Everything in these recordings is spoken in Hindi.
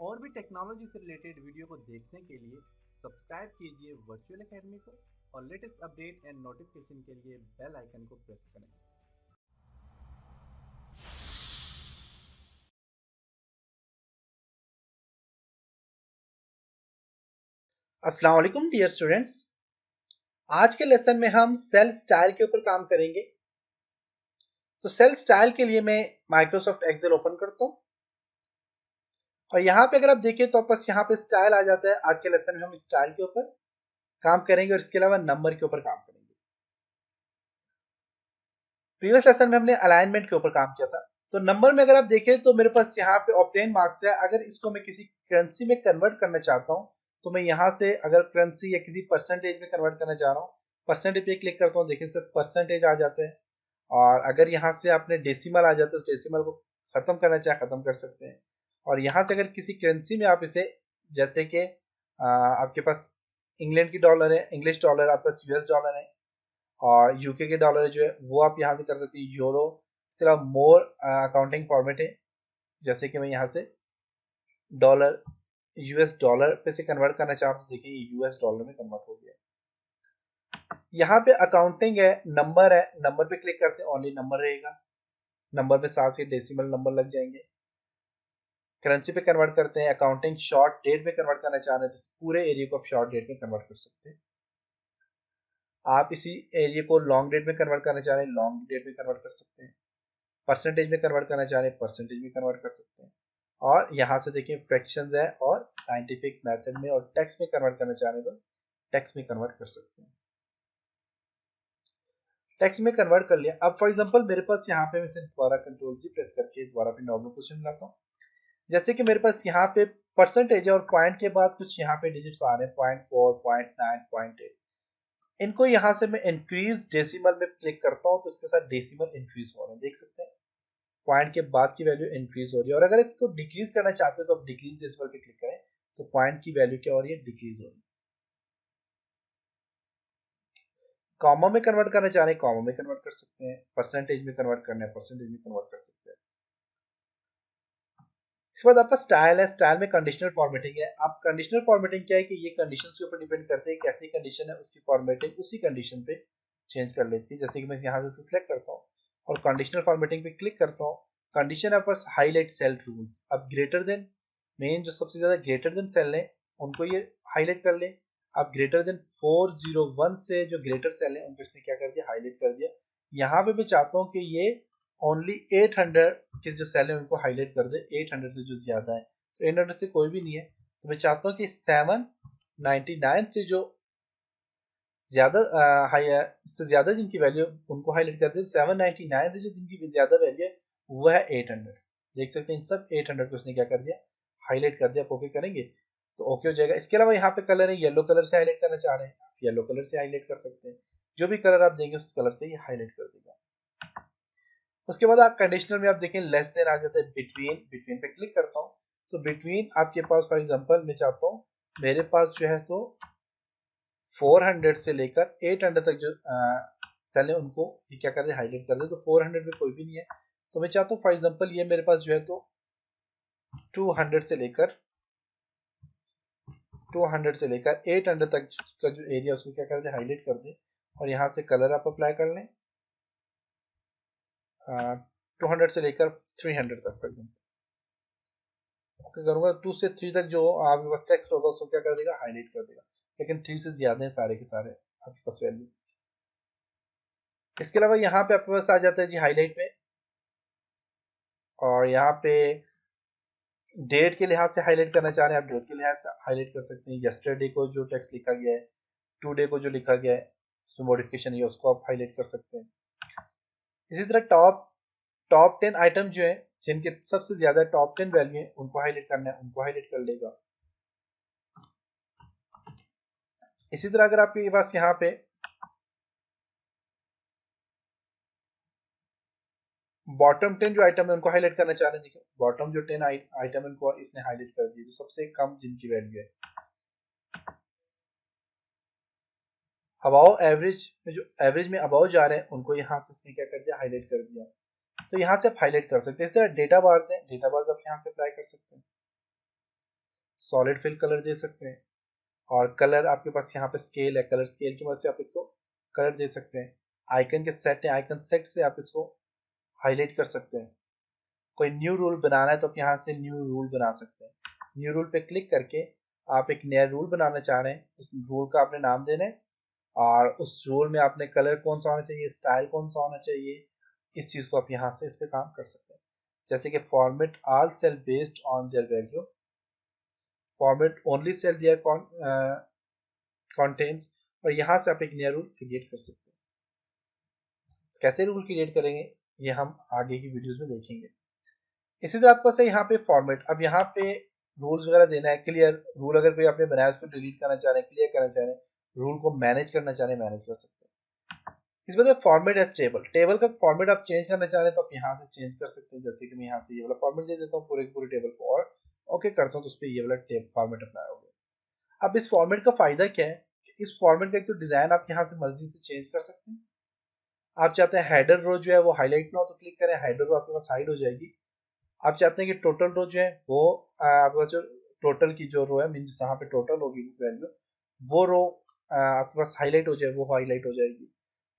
और भी टेक्नोलॉजी से रिलेटेड वीडियो को देखने के लिए सब्सक्राइब कीजिए वर्चुअल एकेडमी को और लेटेस्ट अपडेट एंड नोटिफिकेशन के लिए बेल आइकन को प्रेस करें। अस्सलाम वालेकुम डियर स्टूडेंट्स। आज के लेसन में हम सेल स्टाइल के ऊपर काम करेंगे। तो सेल स्टाइल के लिए मैं माइक्रोसॉफ्ट एक्सेल ओपन करता हूं और यहाँ पे अगर आप देखें तो बस यहाँ पे स्टाइल आ जाता है। आज के लेसन में हम स्टाइल के ऊपर काम करेंगे और इसके अलावा नंबर के ऊपर काम करेंगे। प्रीवियस लेसन में हमने अलाइनमेंट के ऊपर काम किया था। तो नंबर में अगर आप देखें तो मेरे पास यहाँ पे ऑब्टेन मार्क्स है। अगर इसको मैं किसी करेंसी में कन्वर्ट करना चाहता हूँ तो मैं यहाँ से अगर करेंसी या किसी परसेंटेज में कन्वर्ट करना चाह रहा हूँ, परसेंटेज पे क्लिक करता हूँ, देखिए सर परसेंटेज आ जाते हैं। और अगर यहाँ से आपने डेसिमल आ जाता है तो डेसिमल को खत्म करना चाहे खत्म कर सकते हैं। और यहाँ से अगर किसी करेंसी में आप इसे, जैसे कि आपके पास इंग्लैंड की डॉलर है, इंग्लिश डॉलर, आपके पास यूएस डॉलर है और यूके के डॉलर जो है वो आप यहाँ से कर सकते हैं। यूरो सिर्फ मोर अकाउंटिंग फॉर्मेट है, जैसे कि मैं यहाँ से डॉलर यूएस डॉलर पे से कन्वर्ट करना चाह रहा हूँ, देखिए यूएस डॉलर में कन्वर्ट हो गया। यहाँ पे अकाउंटिंग है, नंबर है, नंबर पे क्लिक करते हैं ओनली नंबर रहेगा। नंबर में साथ ही डेसिमल नंबर लग जाएंगे। करेंसी पे कन्वर्ट करते हैं, अकाउंटिंग शॉर्ट डेट में कन्वर्ट करना चाह रहे हैं तो पूरे एरिया को आप शॉर्ट डेट में कन्वर्ट कर सकते हैं। आप इसी एरिया को लॉन्ग डेट में कन्वर्ट करना चाह रहे हैं, लॉन्ग डेट में कन्वर्ट कर सकते हैं। परसेंटेज में कन्वर्ट करना चाह रहे हैं, परसेंटेज में कन्वर्ट कर सकते हैं। और यहाँ से देखिए फ्रैक्शंस है और साइंटिफिक मेथड में और टेक्स्ट में कन्वर्ट करना चाह रहे हैं तो टेक्स्ट में कन्वर्ट कर सकते हैं। टेक्स्ट में कन्वर्ट कर लिया। अब फॉर एग्जांपल मेरे पास यहाँ पे मैं दोबारा कंट्रोल जी प्रेस करके दोबारा पे नॉर्मल पोजीशन लाता हूँ। जैसे कि मेरे पास यहाँ पे परसेंटेज है और पॉइंट के बाद कुछ यहाँ पे डिजिट्स आ रहे हैं, 0.4, 0.9, 0.8। इनको यहाँ से मैं इंक्रीज डेसिमल में क्लिक करता हूँ तो इसके साथ डेसिमल इंक्रीज हो रहे हैं, देख सकते हैं पॉइंट के बाद की वैल्यू इंक्रीज हो रही है। और अगर इसको डिक्रीज करना चाहते हैं तो आप डिक्रीज डेसिमल पे क्लिक करें तो पॉइंट की वैल्यू क्या हो रही है, डिक्रीज हो रही है। कॉमा में कन्वर्ट करना चाह रहे हैं, कॉमा में कन्वर्ट कर सकते हैं। परसेंटेज में कन्वर्ट करना है, परसेंटेज में कन्वर्ट कर सकते हैं। इसके बाद आपका स्टाइल है, स्टाइल में कंडीशनल फॉर्मेटिंग है। आप कंडीशनल फॉर्मेटिंग क्या है कि ये कंडीशन के ऊपर डिपेंड करते हैं, कैसी कंडीशन है उसकी फॉर्मेटिंग उसी कंडीशन पे चेंज कर लेती है। जैसे कि मैं यहाँ से सिलेक्ट करता हूँ और कंडीशनल फॉर्मेटिंग पे क्लिक करता हूँ। कंडीशन है बस हाईलाइट सेल रूल्स। अब ग्रेटर देन, मेन जो सबसे ज्यादा ग्रेटर देन सेल है उनको ये हाईलाइट कर ले। अब ग्रेटर देन 401 से जो ग्रेटर सेल है उनको इसने क्या कर दिया, हाईलाइट कर दिया। यहाँ पे मैं चाहता हूँ कि ये ओनली 800 के जो सेल है उनको हाईलाइट कर दे, 800 से जो ज्यादा है। तो 800 से कोई भी नहीं है तो मैं चाहता हूँ कि 799 से जो ज्यादा हाई है, इससे ज्यादा जिनकी वैल्यू उनको हाईलाइट कर दे। 799 से जो जिनकी ज्यादा वैल्यू है वो है 800। देख सकते हैं इन सब 800 को उसने क्या कर दिया, हाईलाइट कर दिया। आप ओके करेंगे तो ओके हो जाएगा। इसके अलावा यहाँ पे कलर है, येलो कलर से हाईलाइट करना चाह रहे हैं, आप येलो कलर से हाईलाइट कर सकते हैं। जो भी कलर आप देंगे उस कलर से ये हाईलाइट कर देगा। उसके बाद आप कंडीशनल में आप देखें लेस देन आ जाता है, बिटवीन, बिटवीन पे क्लिक करता हूँ तो बिटवीन आपके पास फॉर एग्जांपल मैं चाहता हूँ मेरे पास जो है तो 400 से लेकर 800 तक जो सेल है उनको ये क्या कर दे, हाईलाइट कर दे। तो 400 में कोई भी नहीं है तो मैं चाहता हूँ फॉर एग्जांपल ये मेरे पास जो है तो 200 से लेकर 800 तक का जो एरिया उसको क्या कर दे, हाईलाइट कर दे। और यहाँ से कलर आप अप्लाई कर लें 200 से लेकर 300 तक फॉर एग्जाम्पल ओके करूंगा। 2 से 3 तक जो आपके पास टेक्स्ट होगा उसको क्या कर देगा, हाईलाइट कर देगा। लेकिन 3 से ज्यादा है सारे के सारे आपके पास वैल्यू। इसके अलावा यहाँ पे आपके पास आ जाता है जी हाईलाइट में, और यहाँ पे डेट के लिहाज से हाईलाइट करना चाह रहे हैं आप डेट के लिहाज से हाईलाइट कर सकते हैं। यस्टरडे को जो टेक्स्ट लिखा गया है, टुडे को जो लिखा गया है उसमें मॉडिफिकेशन है उसको आप हाईलाइट कर सकते हैं। इसी तरह टॉप 10 आइटम जो है जिनके सबसे ज्यादा टॉप 10 वैल्यू है उनको हाईलाइट करना है, उनको हाईलाइट कर लेगा। इसी तरह अगर आपके पास यहाँ पे बॉटम 10 जो आइटम है उनको हाईलाइट करना चाह रहे हैं, देखिए बॉटम जो 10 आइटम है उनको इसने हाईलाइट कर दिया जो सबसे कम जिनकी वैल्यू है। अबाव एवरेज में जो एवरेज में अबाव जा रहे हैं उनको यहाँ से इसने क्या कर दिया, हाईलाइट कर दिया। तो यहाँ से आप हाईलाइट कर सकते हैं। इस तरह डेटा बार्स है, डेटा बार्स आप यहाँ से अप्लाई कर सकते हैं। सॉलिड फिल कलर दे सकते हैं, और कलर आपके पास यहाँ पे स्केल है, कलर स्केल की मदद से आप इसको कलर दे सकते हैं। आइकन के सेट है, आइकन सेट से आप इसको हाईलाइट कर सकते हैं। कोई न्यू रूल बनाना है तो आप यहाँ से न्यू रूल बना सकते हैं। न्यू रूल पे क्लिक करके आप एक नया रूल बनाना चाह रहे हैं, उस रूल का आपने नाम देना है, और उस रूल में आपने कलर कौन सा होना चाहिए, स्टाइल कौन सा होना चाहिए, इस चीज को आप यहाँ से इस पे काम कर सकते हैं। जैसे कि format all cell based on their value, format only cell their contents, और यहाँ से आप एक नया रूल क्रिएट कर सकते हैं। कैसे रूल क्रिएट करेंगे ये हम आगे की वीडियोस में देखेंगे। इसी तरह आपके पास है यहाँ पे फॉर्मेट, अब यहाँ पे रूल्स वगैरह देना है, क्लियर रूल अगर कोई आपने बनाया उसको डिलीट करना चाह रहे हैं, क्लियर करना चाह रहे हैं, रूल को मैनेज करना चाह रहे हैं, मैनेज कर सकते हैं। इस बात फॉर्मेट एज टेबल, टेबल का फॉर्मेट आप चेंज करना चाह रहे हैं तो आप यहाँ से चेंज कर सकते हैं। जैसे कि मैं यहाँ से ये वाला फॉर्मेट दे देता हूँ पूरे टेबल को, और ओके करता हूँ तो उस पर ये वाला फॉर्मेट अप्लाई हो गया। अब इस फॉर्मेट का फायदा क्या है कि इस फॉर्मेट का एक तो डिजाइन आप यहाँ से मर्जी से चेंज कर सकते हैं। आप चाहते हैं हेडर रो जो है वो हाईलाइट ना हो तो क्लिक करें, हेडर रो आपके पास हाइड हो जाएगी। आप चाहते हैं कि टोटल रो जो है वो आपके पास जो टोटल की जो रो है मीन जहाँ पे टोटल होगी वैल्यू, वो रो आपके पास हाईलाइट हो जाए, वो हाईलाइट हो जाएगी।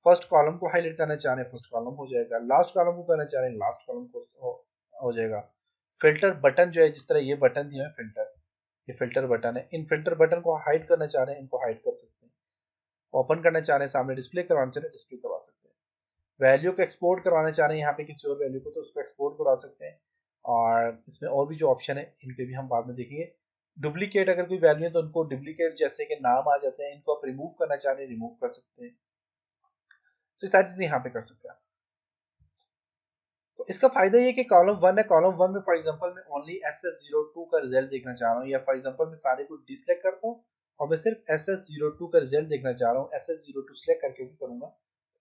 फर्स्ट कॉलम को हाईलाइट करना चाह रहे हैं फर्स्ट कॉलम हो जाएगा, लास्ट कॉलम को करना चाह रहे हैं लास्ट कॉलम को हो जाएगा। फिल्टर बटन जो है, जिस तरह ये बटन दिया है फिल्टर, ये फिल्टर बटन है, इन फिल्टर बटन को हाइड करना चाह रहे हैं इनको हाइड कर सकते हैं। ओपन करना चाह रहे हैं, सामने डिस्प्ले करवाना चाह रहे हैं डिस्प्ले करवा सकते हैं। वैल्यू को एक्सपोर्ट करवाना चाह रहे हैं यहाँ पे किसी और वैल्यू को तो उसको एक्सपोर्ट करवा सकते हैं। और इसमें और भी जो ऑप्शन है इन पे भी हम बाद में देखेंगे। डुप्लीकेट अगर कोई वैल्यू है तो उनको डुप्लीकेट जैसे कि नाम आ जाते हैं, इनको आप रिमूव करना चाह रहे हैं रिमूव कर सकते हैं। तो ये सारी चीजें यहाँ पे कर सकते हैं। तो इसका फायदा ये कि कॉलम 1 है, कॉलम 1 में फॉर एग्जांपल मैं ओनली SS02 का रिजल्ट देखना चाह रहा हूँ, या फॉर एग्जांपल मैं सारे को डिसलेक्ट करता हूँ और मैं सिर्फ SS02 का रिजल्ट देखना चाह रहा हूँ। SS02 सिलेक्ट करके भी करूंगा,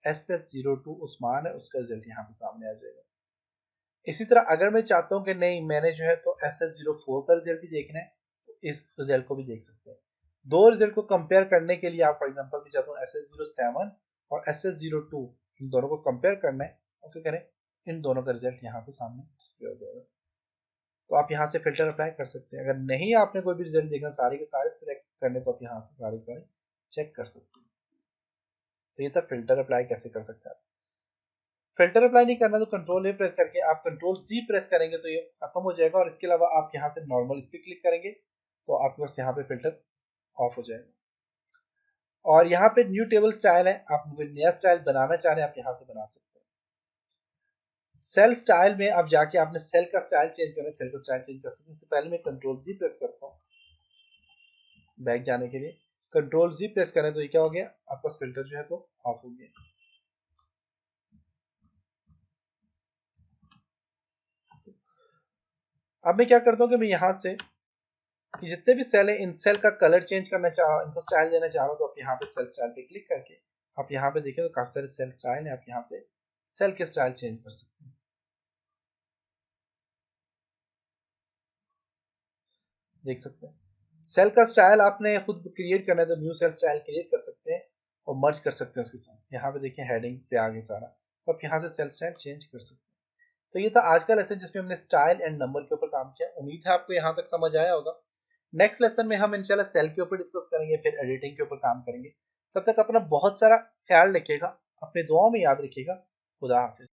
SS02 उस्मान है उसका रिजल्ट यहाँ पे सामने आ जाएगा। इसी तरह अगर मैं चाहता हूँ कि नहीं मैंने जो है तो SS04 का रिजल्ट भी देखना है तो इस रिजल्ट को भी देख सकते हैं। दो रिजल्ट को कंपेयर करने के लिए आप फॉर एग्जांपल भी चाहता हूँ SS07 और SS02 इन दोनों को कंपेयर करना है, ओके करें, इन दोनों का रिजल्ट यहाँ पे सामने डिस्प्ले हो जाएगा। तो आप यहाँ से फिल्टर अप्लाई कर सकते हैं। अगर नहीं आपने कोई भी रिजल्ट देखना सारे के सारे सिलेक्ट करने तो आप यहाँ से सारे के सारे चेक कर सकते हैं। तो ये था फिल्टर अप्लाई कैसे कर सकते हैं। फिल्टर अप्लाई नहीं करना तो कंट्रोल ए प्रेस करके आप कंट्रोल सी प्रेस करेंगे तो ये खत्म हो जाएगा, और इसके अलावा आप यहाँ से नॉर्मल इस पर क्लिक करेंगे तो आपके पास यहाँ पे फिल्टर ऑफ हो जाएगा। और यहाँ पे न्यू टेबल स्टाइल है, आप कोई नया स्टाइल बनाना चाह रहे हैं आप यहाँ से बना सकते हैं। सेल स्टाइल में अब जाके आपने सेल का स्टाइल चेंज करना है, सेल का स्टाइल चेंज कर सकते हैं। इससे पहले मैं कंट्रोल जी प्रेस करता हूँ बैक जाने के लिए, कंट्रोल जी प्रेस करें तो ये क्या हो गया, आपका फिल्टर जो है तो ऑफ हो गया। अब मैं क्या करता हूँ कि मैं यहाँ से जितने भी सेल है इन सेल का कलर चेंज करना चाह रहा हूँ, इनको स्टाइल देना चाह रहा हूँ, तो आप यहाँ पे सेल स्टाइल पे क्लिक करके आप यहाँ पे देखिए तो काफी सारे सेल स्टाइल है, आप यहाँ से सेल के स्टाइल चेंज कर सकते हैं। देख सकते हैं सेल का स्टाइल आपने खुद क्रिएट करना है तो न्यू सेल स्टाइल क्रिएट कर सकते हैं और मर्ज कर सकते हैं उसके साथ। यहाँ पे देखिए हेडिंग पे आ गया सारा, तो आप यहाँ से सेल स्टाइल चेंज कर सकते हैं। तो ये था आज का लेसन जिसमें हमने स्टाइल एंड नंबर के ऊपर काम किया। उम्मीद है आपको यहाँ तक समझ आया होगा। नेक्स्ट लेसन में हम इंशाल्लाह सेल के ऊपर डिस्कस करेंगे, फिर एडिटिंग के ऊपर काम करेंगे। तब तक अपना बहुत सारा ख्याल रखिएगा, अपने दुआओं में याद रखिएगा। खुदा हाफिज।